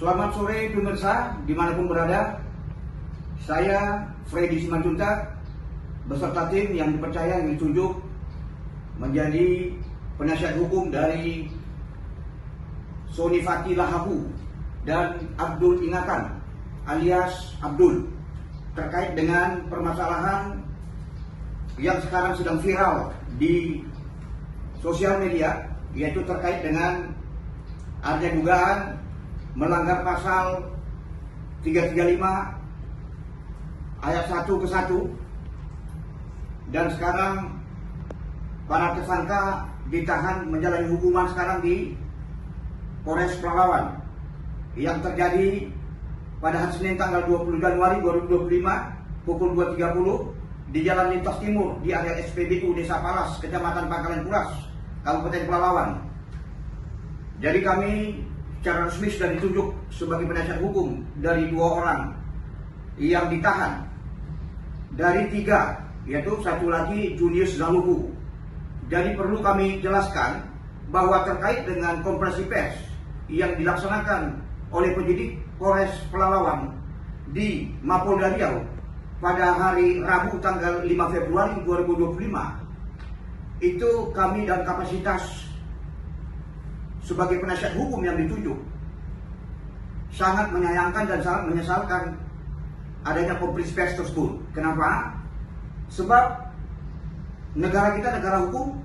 Selamat sore pemirsa dimanapun berada. Saya Freddy Simanjuntak beserta tim yang dipercaya yang ditunjuk menjadi penasihat hukum dari Sonifati Lahabu dan Abdul Ingatan alias Abdul terkait dengan permasalahan yang sekarang sedang viral di sosial media, yaitu terkait dengan adanya dugaan melanggar pasal 335 ayat 1 ke 1, dan sekarang para tersangka ditahan menjalani hukuman sekarang di Polres Pelalawan yang terjadi pada hari Senin tanggal 20 Januari 2025 pukul 2.30 di Jalan Lintas Timur di area SPBU Desa Palas, Kecamatan Pangkalan Puras, Kabupaten Pelalawan. Jadi kami secara resmi sudah ditunjuk sebagai penasihat hukum dari 2 orang yang ditahan, dari 3, yaitu 1 lagi Junius Zaluhu. Jadi perlu kami jelaskan bahwa terkait dengan konferensi pers yang dilaksanakan oleh penyidik Polres Pelalawan di Mapolda Riau pada hari Rabu tanggal 5 Februari 2025, itu kami dan kapasitas sebagai penasihat hukum yang ditunjuk sangat menyayangkan dan sangat menyesalkan adanya konferensi pers tersebut. Kenapa? Sebab negara kita negara hukum,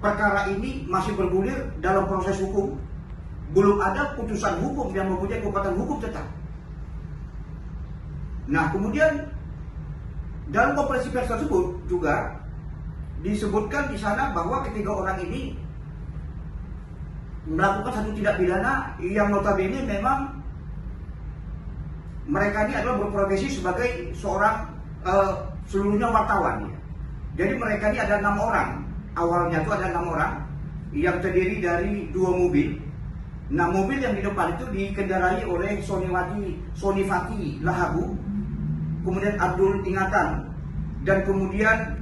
perkara ini masih bergulir dalam proses hukum, belum ada putusan hukum yang mempunyai kekuatan hukum tetap. Nah, kemudian dalam konferensi pers tersebut juga disebutkan di sana bahwa ketiga orang ini melakukan satu tindak pidana yang notabene memang mereka ini adalah berprofesi sebagai seorang seluruhnya wartawan. Jadi mereka ini ada 6 orang. Awalnya itu ada 6 orang yang terdiri dari 2 mobil. Nah, mobil yang di depan itu dikendarai oleh Sonifati Lahabu, kemudian Abdul Ingatan, dan kemudian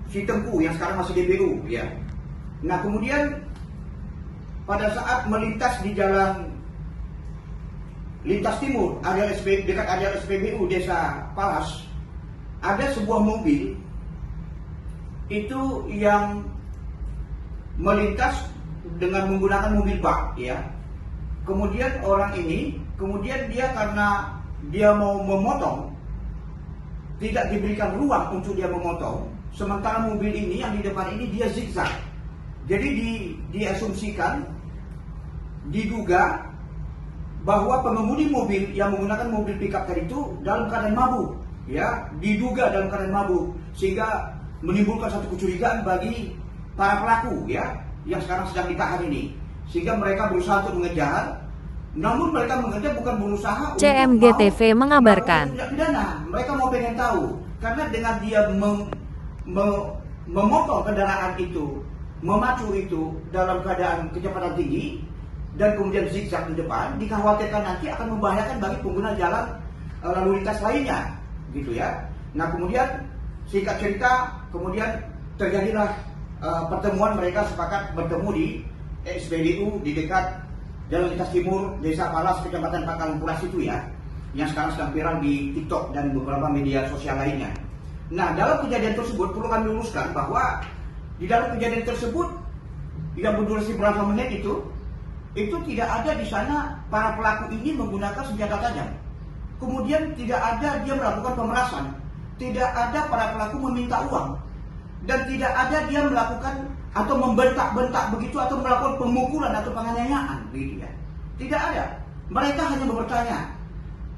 si Tengku yang sekarang masih DPU, ya. Nah, kemudian pada saat melintas di jalan Lintas Timur dekat area SPBU Desa Palas, ada sebuah mobil itu yang melintas dengan menggunakan mobil bak, ya. Kemudian orang ini, dia karena dia mau memotong, tidak diberikan ruang untuk dia memotong, sementara mobil ini yang di depan ini dia zigzag. Jadi diasumsikan, diduga bahwa pengemudi mobil yang menggunakan mobil pickup tadi itu dalam keadaan mabuk, ya, diduga dalam keadaan mabuk, sehingga menimbulkan satu kecurigaan bagi para pelaku, ya, yang sekarang sedang ditahan ini, sehingga mereka berusaha untuk mengejar. Namun mereka mengejar bukan berusaha CMGTV mengabarkan tidak pidana. Mereka mau pengen tahu, karena dengan dia memotong kendaraan itu, memacu itu dalam keadaan kecepatan tinggi dan kemudian zigzag di depan, dikhawatirkan nanti akan membahayakan bagi pengguna jalan lalu lintas lainnya, gitu ya. Nah, kemudian singkat cerita, kemudian terjadilah pertemuan, mereka sepakat bertemu di SPBU di dekat Jalan Lintas Timur Desa Palas, Kecamatan Pangkalan Puras itu, ya, yang sekarang sedang viral di TikTok dan beberapa media sosial lainnya. Nah, dalam kejadian tersebut perlu kami luruskan bahwa di dalam kejadian tersebut yang berdurasi berapa menit itu tidak ada di sana para pelaku ini menggunakan senjata tajam. Kemudian tidak ada dia melakukan pemerasan, tidak ada para pelaku meminta uang, dan tidak ada dia melakukan atau membentak-bentak begitu atau melakukan pemukulan atau penganiayaan, begitu ya. Tidak ada. Mereka hanya bertanya,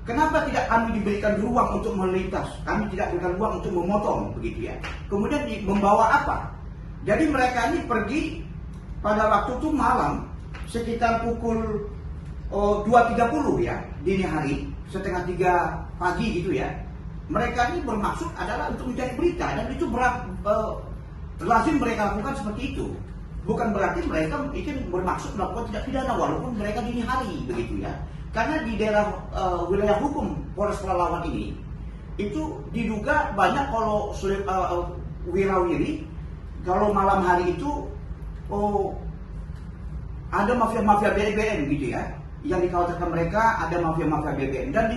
kenapa tidak kami diberikan ruang untuk melintas? Kami tidak diberikan ruang untuk memotong, begitu ya. Kemudian membawa apa? Jadi mereka ini pergi pada waktu itu malam, sekitar pukul 2.30, ya, dini hari, setengah 3 pagi gitu ya. Mereka ini bermaksud adalah untuk mencari berita, dan itu lazim mereka lakukan seperti itu. Bukan berarti mereka mungkin bermaksud melakukan tindak pidana walaupun mereka dini hari, begitu ya. Karena di daerah wilayah hukum Polres Pelalawan ini itu diduga banyak kalau wirawiri kalau malam hari itu ada mafia-mafia BBM gitu ya, yang dikhawatirkan mereka ada mafia-mafia BBM, dan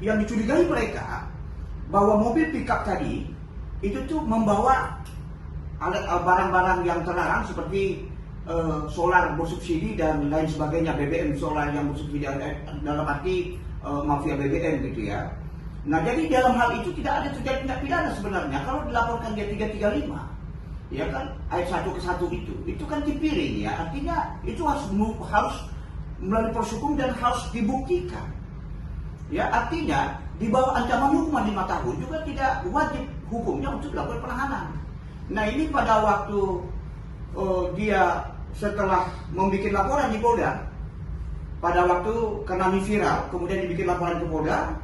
yang dicurigai mereka bahwa mobil pickup tadi itu tuh membawa barang-barang yang terlarang seperti solar bersubsidi dan lain sebagainya, BBM solar yang bersubsidi dalam arti mafia BBM gitu ya. Nah, jadi dalam hal itu tidak ada terjadi tindak pidana sebenarnya kalau dilaporkan dia 335, ya kan, ayat 1 ke 1 itu kan dipiring ya, artinya itu harus melalui proses hukum dan harus dibuktikan. Ya, artinya di bawah ancaman hukuman 5 tahun juga tidak wajib hukumnya untuk dilakukan penahanan. Nah, ini pada waktu dia setelah membuat laporan di Polda, pada waktu karena ini viral, kemudian dibikin laporan ke Polda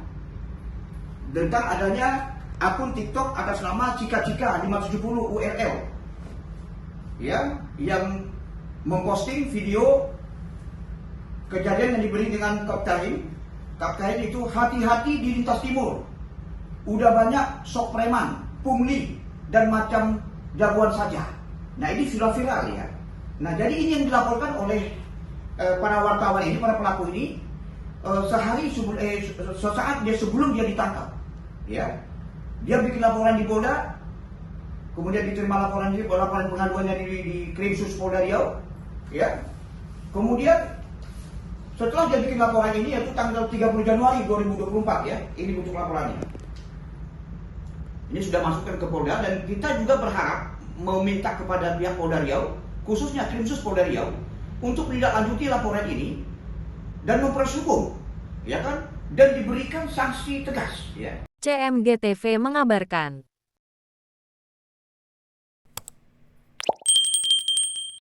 tentang adanya akun TikTok atas nama Cika-Cika 570 URL, ya, yang memposting video kejadian yang diberi dengan Kaptain itu hati-hati di lintas timur. Udah banyak sok preman, pungli, dan macam jagoan saja. Nah, ini viral-viral ya. Nah, jadi ini yang dilaporkan oleh para wartawan ini, para pelaku ini, sesaat dia sebelum dia ditangkap. Ya, dia bikin laporan di Polda, kemudian diterima laporan pengaduannya di Krimsus Polda Riau, ya. Kemudian setelah dia bikin laporan ini, yaitu tanggal 30 Januari 2024 ya, ini bentuk laporannya. Ini sudah masukkan ke Polda, dan kita juga berharap meminta kepada pihak Polda Riau, khususnya Krimsus Polda Riau, untuk menindaklanjuti laporan ini dan memproses hukum, ya kan, dan diberikan sanksi tegas, ya. CMG TV mengabarkan.